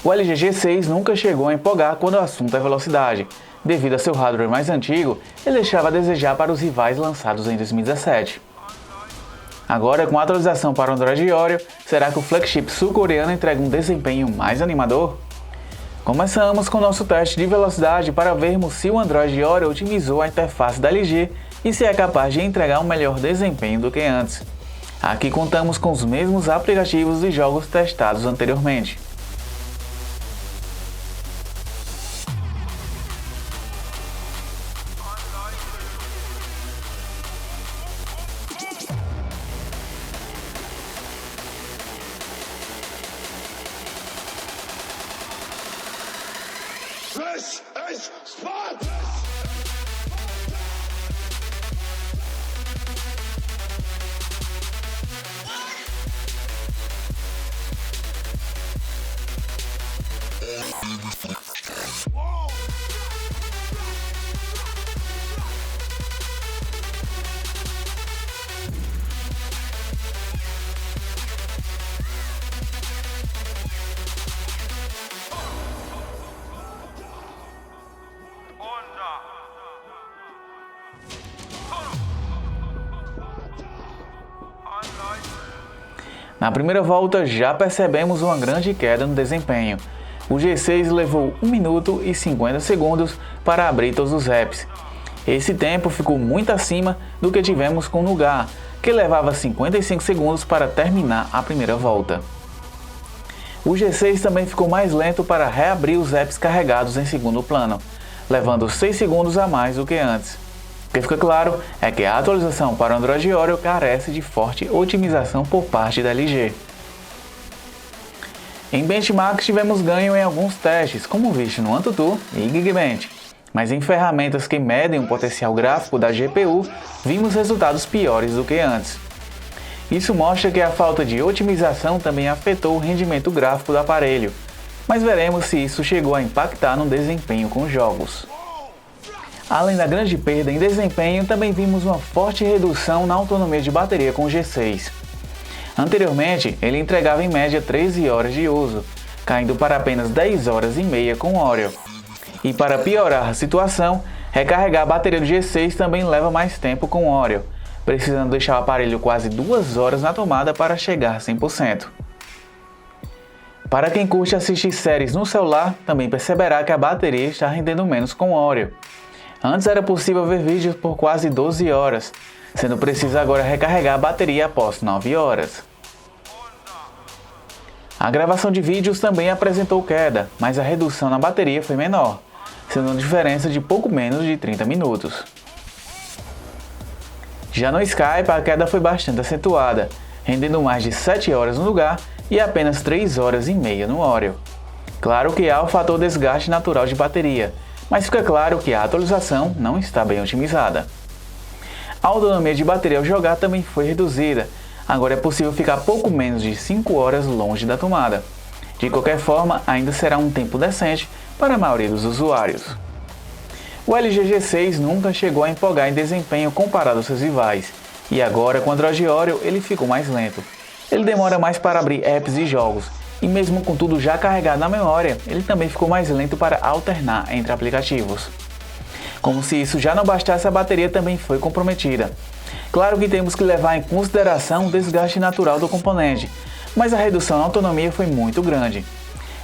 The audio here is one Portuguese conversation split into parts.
O LG G6 nunca chegou a empolgar quando o assunto é velocidade. Devido a seu hardware mais antigo, ele deixava a desejar para os rivais lançados em 2017. Agora, com a atualização para o Android Oreo, será que o flagship sul-coreano entrega um desempenho mais animador? Começamos com nosso teste de velocidade para vermos se o Android Oreo otimizou a interface da LG e se é capaz de entregar um melhor desempenho do que antes. Aqui contamos com os mesmos aplicativos e jogos testados anteriormente. This is Sport! Na primeira volta já percebemos uma grande queda no desempenho. O G6 levou 1 minuto e 50 segundos para abrir todos os reps. Esse tempo ficou muito acima do que tivemos com o Nougat, que levava 55 segundos para terminar a primeira volta. O G6 também ficou mais lento para reabrir os reps carregados em segundo plano, levando 6 segundos a mais do que antes. O que fica claro é que a atualização para o Android Oreo carece de forte otimização por parte da LG. Em benchmarks tivemos ganho em alguns testes, como visto no AnTuTu e Geekbench, mas em ferramentas que medem o potencial gráfico da GPU, vimos resultados piores do que antes. Isso mostra que a falta de otimização também afetou o rendimento gráfico do aparelho, mas veremos se isso chegou a impactar no desempenho com os jogos. Além da grande perda em desempenho, também vimos uma forte redução na autonomia de bateria com o G6. Anteriormente, ele entregava em média 13 horas de uso, caindo para apenas 10 horas e meia com o Oreo. E para piorar a situação, recarregar a bateria do G6 também leva mais tempo com o Oreo, precisando deixar o aparelho quase 2 horas na tomada para chegar a 100%. Para quem curte assistir séries no celular, também perceberá que a bateria está rendendo menos com o Oreo. Antes era possível ver vídeos por quase 12 horas, sendo preciso agora recarregar a bateria após 9 horas. A gravação de vídeos também apresentou queda, mas a redução na bateria foi menor, sendo uma diferença de pouco menos de 30 minutos. Já no Skype, a queda foi bastante acentuada, rendendo mais de 7 horas no lugar e apenas 3 horas e meia no Oreo. Claro que há o fator desgaste natural de bateria, mas fica claro que a atualização não está bem otimizada. A autonomia de bateria ao jogar também foi reduzida, agora é possível ficar pouco menos de 5 horas longe da tomada. De qualquer forma, ainda será um tempo decente para a maioria dos usuários. O LG G6 nunca chegou a empolgar em desempenho comparado aos seus rivais, e agora com o Android Oreo ele ficou mais lento. Ele demora mais para abrir apps e jogos, e mesmo com tudo já carregado na memória, ele também ficou mais lento para alternar entre aplicativos. Como se isso já não bastasse, a bateria também foi comprometida. Claro que temos que levar em consideração o desgaste natural do componente, mas a redução na autonomia foi muito grande.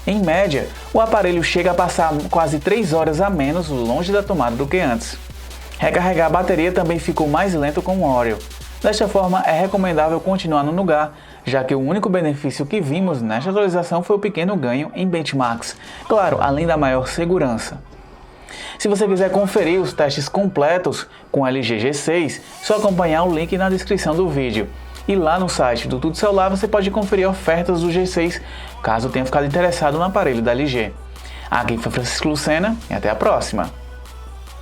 Em média, o aparelho chega a passar quase 3 horas a menos longe da tomada do que antes. Recarregar a bateria também ficou mais lento com o Oreo. Desta forma, é recomendável continuar no Nougat, já que o único benefício que vimos nesta atualização foi o pequeno ganho em benchmarks, claro, além da maior segurança. Se você quiser conferir os testes completos com o LG G6, só acompanhar o link na descrição do vídeo. E lá no site do Tudo Celular você pode conferir ofertas do G6, caso tenha ficado interessado no aparelho da LG. Aqui foi Francisco Lucena e até a próxima!